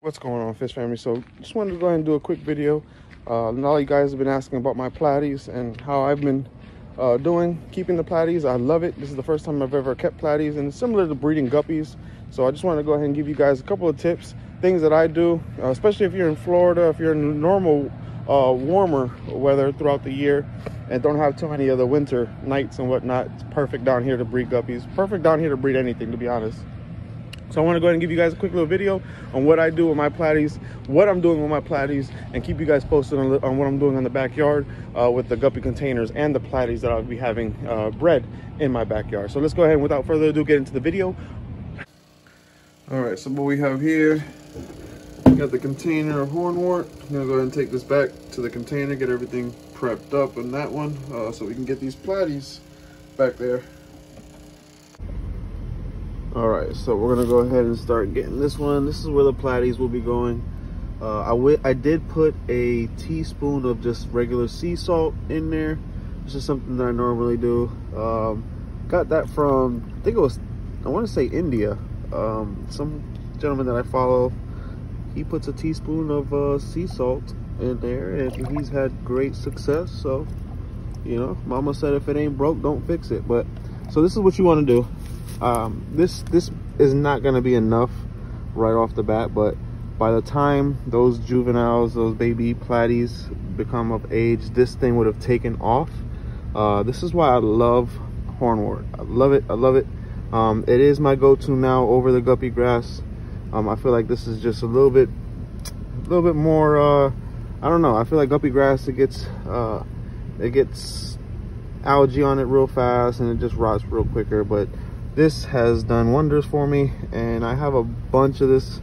What's going on, fish family? So just wanted to go ahead and do a quick video. Now you guys have been asking about my platies and how I've been keeping the platies. I love it. This is the first time I've ever kept platies, and it's similar to breeding guppies. So I just want to go ahead and give you guys a couple of tips, things that I do, especially if you're in Florida, if you're in normal warmer weather throughout the year and don't have too many of the winter nights and whatnot. It's perfect down here to breed guppies, perfect down here to breed anything, to be honest. So I want to go ahead and give you guys a quick little video on what I do with my platies, what I'm doing with my platies, and keep you guys posted on what I'm doing in the backyard with the guppy containers and the platies that I'll be having bred in my backyard. So let's go ahead and without further ado get into the video. All right, so what we have here, we got the container of hornwort. I'm gonna go ahead and take this back to the container, get everything prepped up in that one so we can get these platies back there. All right, so we're gonna go ahead and start getting this one. This is where the platies will be going. I did put a teaspoon of just regular sea salt in there. This is something that I normally do. Got that from, I think it was, I want to say India. Some gentleman that I follow, he puts a teaspoon of sea salt in there, and he's had great success. So, you know, mama said if it ain't broke, don't fix it. But so this is what you want to do. This is not going to be enough right off the bat, but by the time those juveniles, those baby platies become of age, this thing would have taken off. This is why I love hornwort. I love it. I love it. It is my go-to now over the guppy grass. I feel like this is just a little bit more, I don't know. I feel like guppy grass, it gets algae on it real fast and it just rots real quicker, but this has done wonders for me, and I have a bunch of this,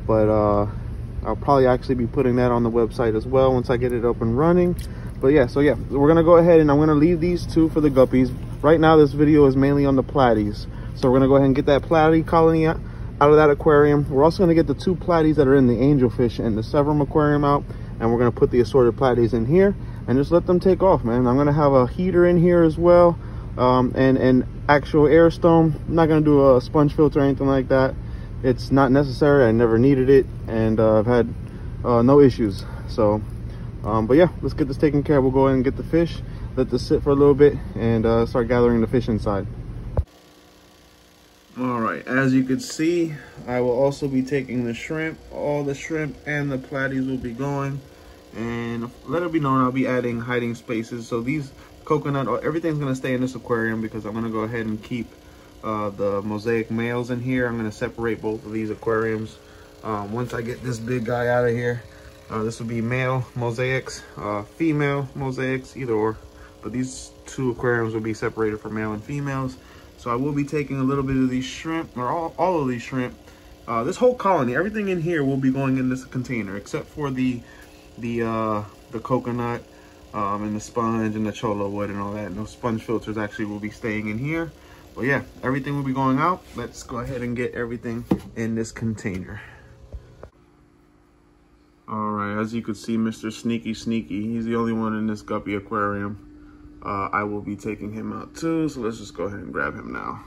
but I'll probably actually be putting that on the website as well once I get it up and running. But yeah, so yeah, we're gonna go ahead and I'm gonna leave these two for the guppies. Right now this video is mainly on the platies, so we're gonna go ahead and get that platy colony out of that aquarium. We're also gonna get the two platies that are in the angelfish and the severum aquarium out, and we're gonna put the assorted platies in here and just let them take off, man. I'm gonna have a heater in here as well, and actual air stone. I'm not gonna do a sponge filter or anything like that. It's not necessary. I never needed it, and I've had no issues. So but yeah, let's get this taken care of. We'll go ahead and get the fish, let this sit for a little bit, and start gathering the fish inside. All right, as you can see, I will also be taking the shrimp. All the shrimp and the platies will be going, and let it be known I'll be adding hiding spaces. So these coconut, everything's gonna stay in this aquarium because I'm gonna go ahead and keep the mosaic males in here. I'm gonna separate both of these aquariums once I get this big guy out of here. This will be male mosaics, female mosaics, either or, but these two aquariums will be separated for male and females. So I will be taking a little bit of these shrimp, or all of these shrimp. This whole colony, everything in here will be going in this container except for the coconut and the sponge and the cholo wood and all that. And those sponge filters actually will be staying in here. But yeah, everything will be going out. Let's go ahead and get everything in this container. All right, as you can see, Mr. Sneaky, he's the only one in this guppy aquarium. I will be taking him out too, so let's just go ahead and grab him now.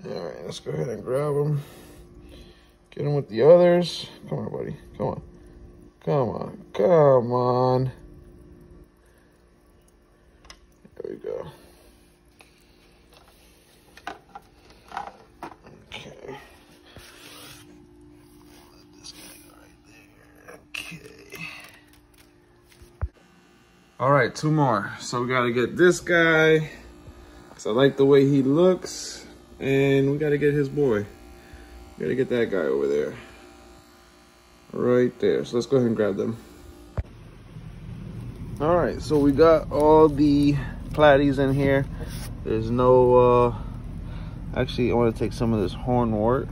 All right, let's go ahead and grab him. Get him with the others. Come on, buddy, come on. Come on, come on. There we go. Okay. Let this guy go right there. Okay. All right, two more. So we gotta get this guy, because I like the way he looks, and we gotta get his boy. We gotta get that guy over there. Right there. So let's go ahead and grab them. All right, so we got all the platies in here. There's no actually I want to take some of this hornwort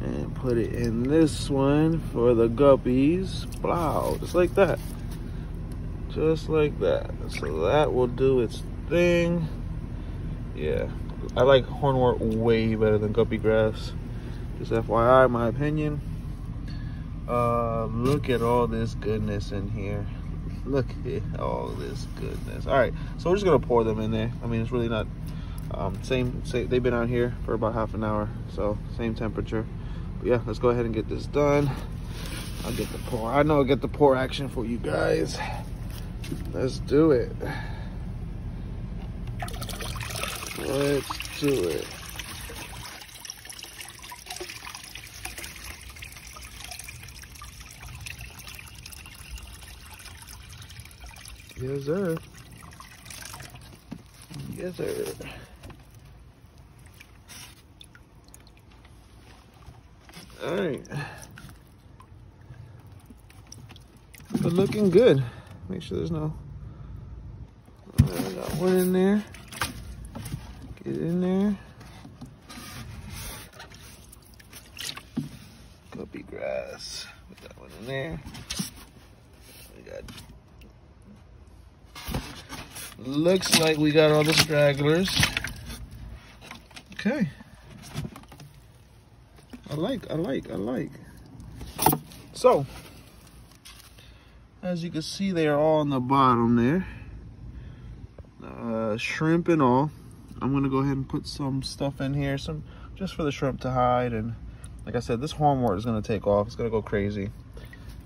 and put it in this one for the guppies. Wow, just like that, just like that. So that will do its thing. Yeah, I like hornwort way better than guppy grass, just FYI, my opinion. Look at all this goodness in here. Look at all this goodness. All right, so we're just gonna pour them in there. I mean, it's really not Same, they've been out here for about half an hour, so same temperature. But yeah, let's go ahead and get this done. I'll get the pour. I know I'll get the pour action for you guys. Let's do it. Let's do it. Yes, sir. Yes, sir. All right. But looking good. Make sure there's no. I got one in there. Get in there. Guppy grass. Put that one in there. We got. Looks like we got all the stragglers. Okay. I like. So, as you can see, they are all on the bottom there. Shrimp and all. I'm gonna go ahead and put some stuff in here, some just for the shrimp to hide. And like I said, this hornwort is gonna take off. It's gonna go crazy.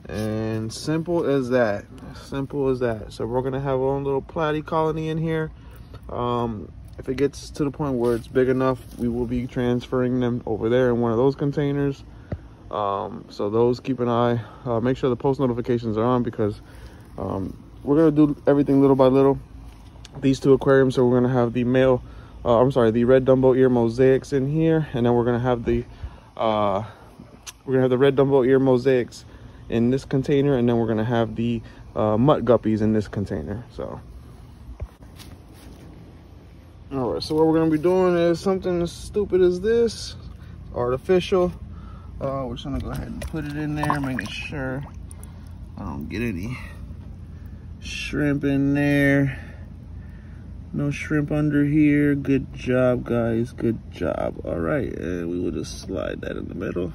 And simple as that. Simple as that. So we're gonna have our own little platy colony in here. If it gets to the point where it's big enough, we will be transferring them over there in one of those containers. So those, keep an eye. Make sure the post notifications are on, because we're gonna do everything little by little. These two aquariums, so we're gonna have the male, the red Dumbo ear mosaics in here, and then we're gonna have the red Dumbo ear mosaics in this container, and then we're gonna have the mutt guppies in this container. So. All right, so what we're gonna be doing is something as stupid as this, artificial. We're just gonna go ahead and put it in there, making sure I don't get any shrimp in there. No shrimp under here. Good job, guys, good job. All right, and we will just slide that in the middle.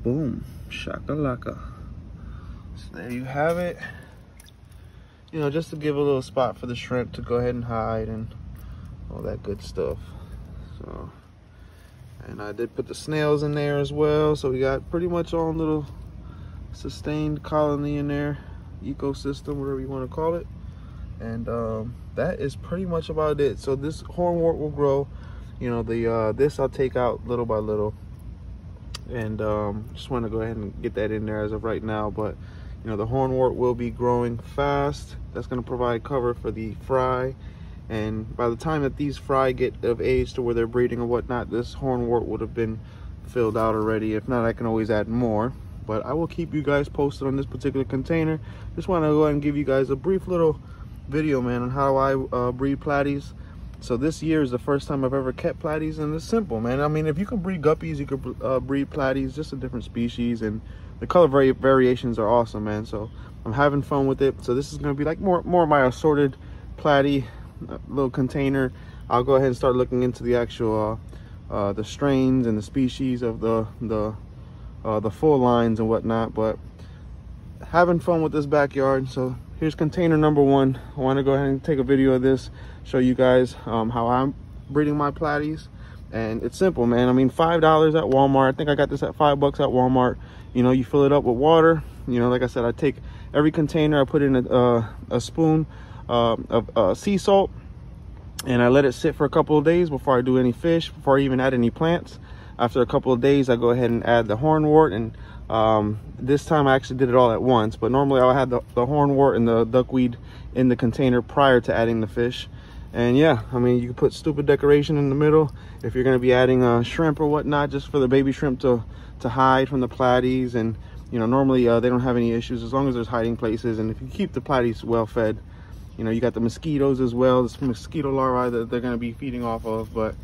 Boom, shakalaka. So there you have it. You know, just to give a little spot for the shrimp to go ahead and hide and all that good stuff. So, and I did put the snails in there as well, so we got pretty much our own little sustained colony in there, ecosystem, whatever you want to call it. And that is pretty much about it. So this hornwort will grow. You know, the this I'll take out little by little, and just want to go ahead and get that in there as of right now. But you know, the hornwort will be growing fast. That's going to provide cover for the fry. And by the time that these fry get of age to where they're breeding or whatnot, this hornwort would have been filled out already. If not, I can always add more. But I will keep you guys posted on this particular container. Just want to go ahead and give you guys a brief little video, man, on how I breed platies. So this year is the first time I've ever kept platies, and it's simple, man. I mean, if you can breed guppies, you could breed platies, just a different species, and the color variations are awesome, man. So I'm having fun with it. So this is going to be like more of my assorted platy little container. I'll go ahead and start looking into the actual the strains and the species of the full lines and whatnot. But having fun with this backyard. So here's container number one. I want to go ahead and take a video of this, show you guys how I'm breeding my platies. And it's simple, man. I mean, $5 at Walmart. I think I got this at $5 at Walmart. You know, you fill it up with water. You know, like I said, I take every container, I put in a spoon of sea salt, and I let it sit for a couple of days before I do any fish, before I even add any plants. After a couple of days, I go ahead and add the hornwort. And this time I actually did it all at once, but normally I'll have the hornwort and the duckweed in the container prior to adding the fish. And yeah, I mean, you can put stupid decoration in the middle if you're going to be adding shrimp or whatnot, just for the baby shrimp to hide from the platies. And you know, normally they don't have any issues as long as there's hiding places. And if you keep the platies well fed, you know, you got the mosquitoes as well, this mosquito larvae that they're going to be feeding off of. But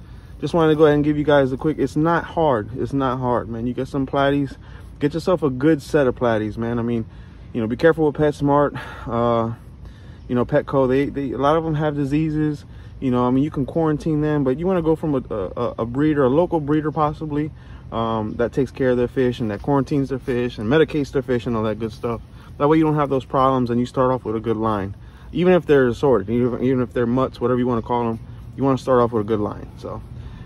just wanted to go ahead and give you guys a quick, it's not hard, man. You get some platies, get yourself a good set of platies, man. I mean, you know, be careful with PetSmart, you know, Petco, they a lot of them have diseases. You know, I mean, you can quarantine them, but you want to go from a breeder, a local breeder possibly, that takes care of their fish and that quarantines their fish and medicates their fish and all that good stuff. That way you don't have those problems, and you start off with a good line. Even if they're assorted, even if they're mutts, whatever you want to call them, you want to start off with a good line. So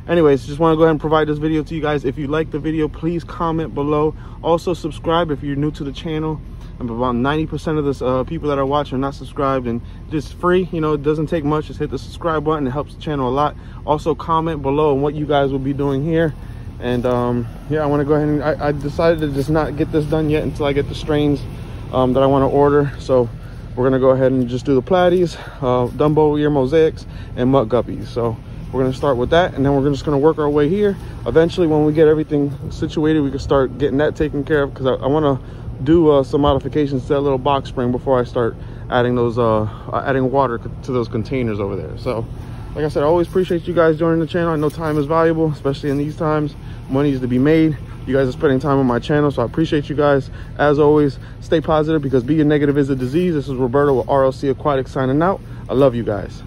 anyways, just want to go ahead and provide this video to you guys. If you like the video, please comment below. Also subscribe if you're new to the channel. And about 90% of this people that are watching are not subscribed, and just free, you know, it doesn't take much. Just hit the subscribe button. It helps the channel a lot. Also comment below on what you guys will be doing here. And yeah, I want to go ahead and I decided to just not get this done yet until I get the strains that I want to order. So we're gonna go ahead and just do the platies, Dumbo ear mosaics, and mutt guppies. So we're gonna start with that, and then we're just gonna work our way here. Eventually, when we get everything situated, we can start getting that taken care of, because I want to do some modifications to that little box spring before I start adding those adding water to those containers over there. So like I said, I always appreciate you guys joining the channel. I know time is valuable, especially in these times. Money is to be made. You guys are spending time on my channel, so I appreciate you guys. As always, stay positive, because being negative is a disease. This is Roberto with RLC Aquatics signing out. I love you guys.